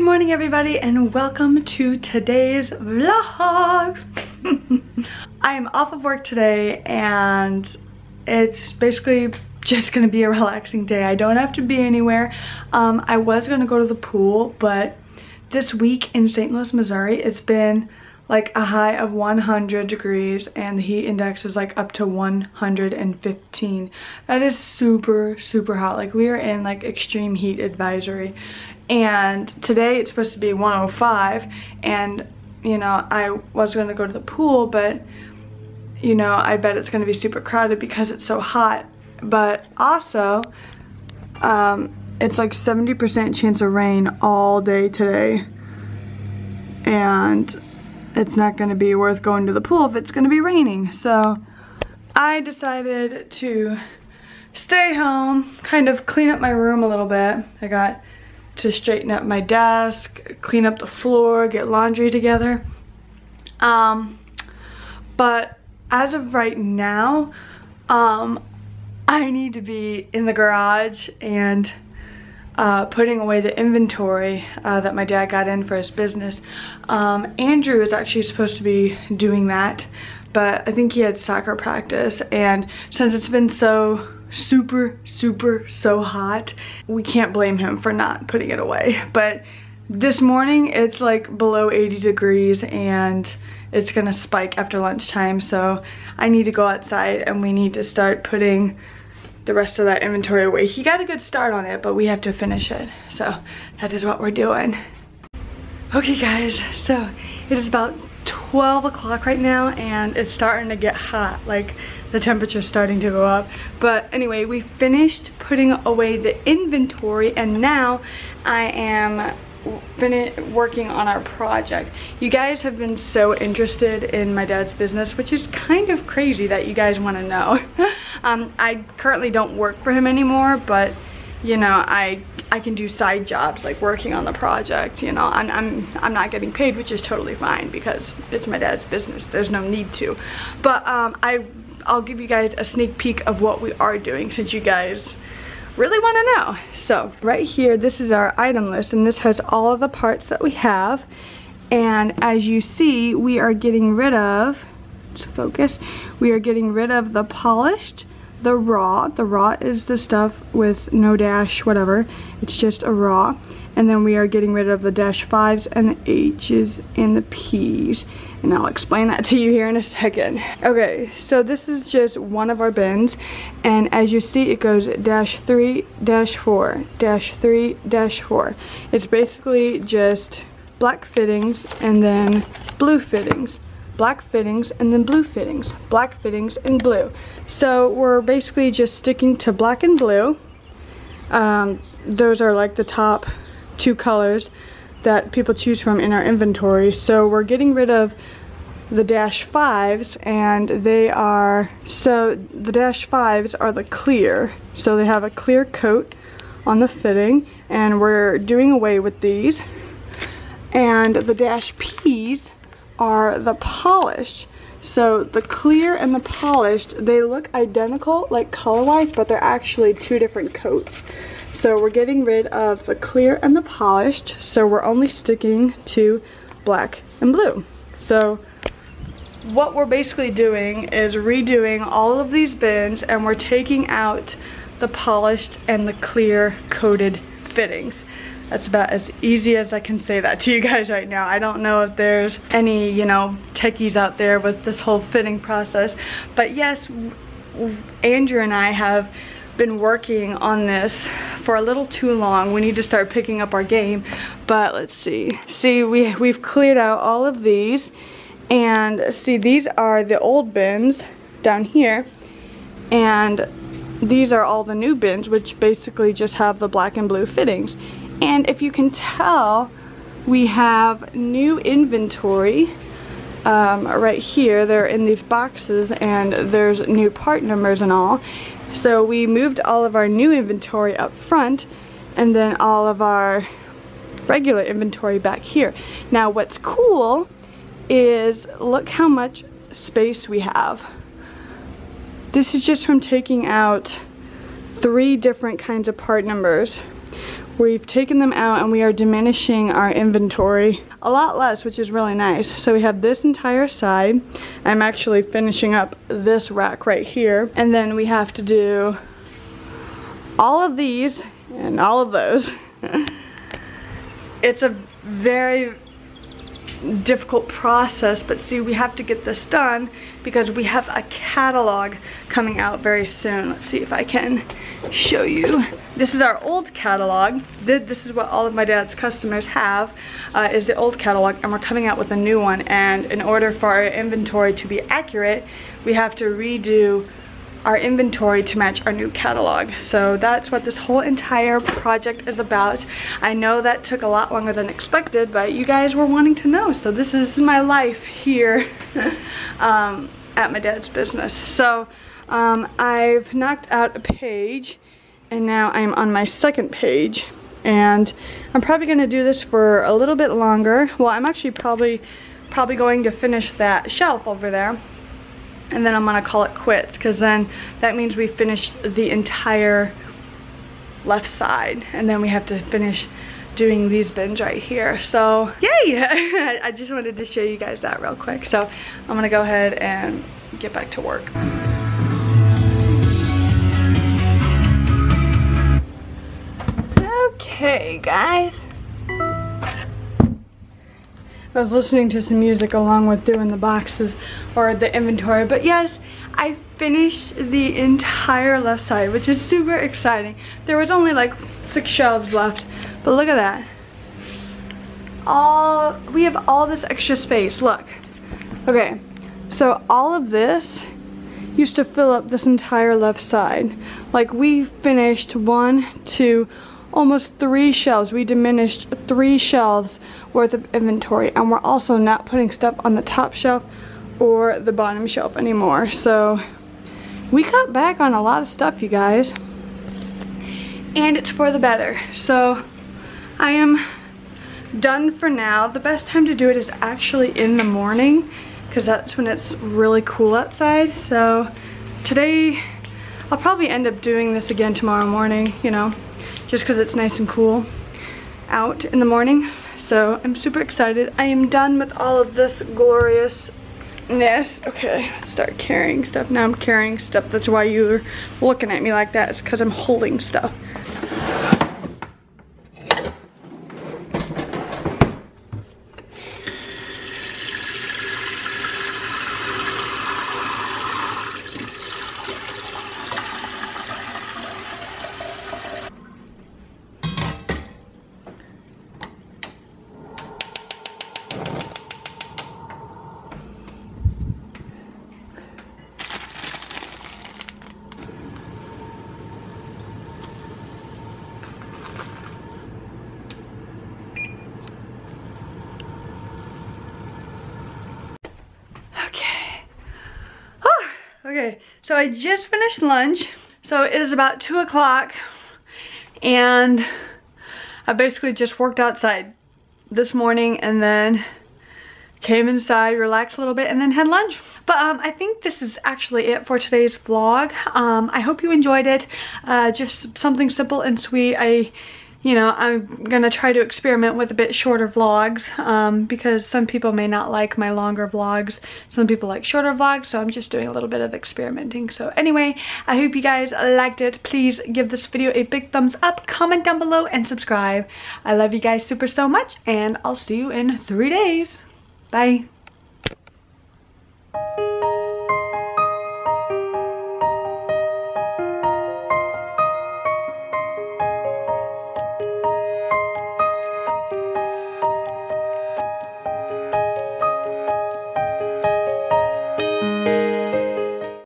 morning everybody and welcome to today's vlog. I am off of work today and it's basically just gonna be a relaxing day. I don't have to be anywhere. I was gonna go to the pool, but this week in St. Louis, Missouri, it's been like a high of 100 degrees and the heat index is like up to 115. That is super hot. Like we are in like extreme heat advisory, and today it's supposed to be 105, and you know, I was gonna go to the pool, but you know, I bet it's gonna be super crowded because it's so hot. But also it's like 70% chance of rain all day today, and it's not going to be worth going to the pool if it's going to be raining. So I decided to stay home, kind of clean up my room a little bit. I got to straighten up my desk, clean up the floor, get laundry together. But as of right now, I need to be in the garage and putting away the inventory that my dad got in for his business. Andrew is actually supposed to be doing that, but I think he had soccer practice, and since it's been so so hot, we can't blame him for not putting it away. But this morning it's like below 80 degrees and it's gonna spike after lunchtime, so I need to go outside and we need to start putting the rest of that inventory away. He got a good start on it, but we have to finish it. So that is what we're doing. Okay guys, so it is about 12 o'clock right now and it's starting to get hot. Like the temperature's starting to go up. But anyway, we finished putting away the inventory and now I am working on our project. You guys have been so interested in my dad's business, which is kind of crazy that you guys want to know. I currently don't work for him anymore, but you know, I can do side jobs like working on the project. You know, I'm not getting paid, which is totally fine because it's my dad's business. There's no need to. But I'll give you guys a sneak peek of what we are doing since you guys really want to know. So right here, this is our item list, and this has all of the parts that we have. And as you see, we are getting rid of, let's focus, we are getting rid of the polished, the raw is the stuff with no dash, whatever, it's just a raw. And then we are getting rid of the -5s and the H's and the P's, and I'll explain that to you here in a second. Okay, so this is just one of our bins, and as you see, it goes -3, -4, -3, -4. It's basically just black fittings and then blue fittings, black fittings and then blue fittings, black fittings and blue. So we're basically just sticking to black and blue. Those are like the top two colors that people choose from in our inventory. So we're getting rid of the -5s, and they are, so the -5s are the clear, so they have a clear coat on the fitting, and we're doing away with these. And the -Ps are the polished. So the clear and the polished, they look identical like color-wise, but they're actually two different coats. So we're getting rid of the clear and the polished, so we're only sticking to black and blue. So what we're basically doing is redoing all of these bins, and we're taking out the polished and the clear coated fittings. That's about as easy as I can say that to you guys right now. I don't know if there's any, you know, techies out there with this whole fitting process. But yes, Andrew and I have been working on this for a little too long. We need to start picking up our game. But let's see. See, we've cleared out all of these. And see, these are the old bins down here. And these are all the new bins, which basically just have the black and blue fittings. And if you can tell, we have new inventory right here. They're in these boxes and there's new part numbers and all. So we moved all of our new inventory up front and then all of our regular inventory back here. Now what's cool is look how much space we have. This is just from taking out 3 different kinds of part numbers. we've taken them out and we are diminishing our inventory a lot less, which is really nice. So we have this entire side. I'm actually finishing up this rack right here. And then we have to do all of these and all of those. It's a very difficult process, but see, we have to get this done because we have a catalog coming out very soon. Let's see if I can show you. This is our old catalog. This is what all of my dad's customers have, is the old catalog, and we're coming out with a new one. And in order for our inventory to be accurate, we have to redo our inventory to match our new catalog. So that's what this whole entire project is about. I know that took a lot longer than expected, but you guys were wanting to know, so this is my life here at my dad's business. So I've knocked out a page and now I'm on my second page, and I'm probably going to do this for a little bit longer. Well, I'm actually probably going to finish that shelf over there, and then I'm gonna call it quits, because then that means we finished the entire left side, and then we have to finish doing these bins right here. So yay! I just wanted to show you guys that real quick. So I'm gonna go ahead and get back to work. Okay, guys. I was listening to some music along with doing the boxes or the inventory, but yes, I finished the entire left side, which is super exciting. There was only like 6 shelves left, but look at that. We have all this extra space, look. Okay, so all of this used to fill up this entire left side. Like, we finished 1, 2, almost 3 shelves. We diminished 3 shelves worth of inventory, and we're also not putting stuff on the top shelf or the bottom shelf anymore. So we cut back on a lot of stuff, you guys, and it's for the better. So I am done for now. The best time to do it is actually in the morning, because that's when it's really cool outside. So today I'll probably end up doing this again tomorrow morning, you know, just because it's nice and cool out in the morning. So I'm super excited. I am done with all of this gloriousness. Okay, let's start carrying stuff. Now I'm carrying stuff. That's why you're looking at me like that. It's because I'm holding stuff. Okay, so I just finished lunch. So it is about 2 o'clock, and I basically just worked outside this morning and then came inside, relaxed a little bit, and then had lunch. But I think this is actually it for today's vlog. I hope you enjoyed it. Just something simple and sweet. I'm gonna try to experiment with a bit shorter vlogs, because some people may not like my longer vlogs. Some people like shorter vlogs, so I'm just doing a little bit of experimenting. So anyway, I hope you guys liked it. Please give this video a big thumbs up, comment down below, and subscribe. I love you guys so much, and I'll see you in 3 days. Bye.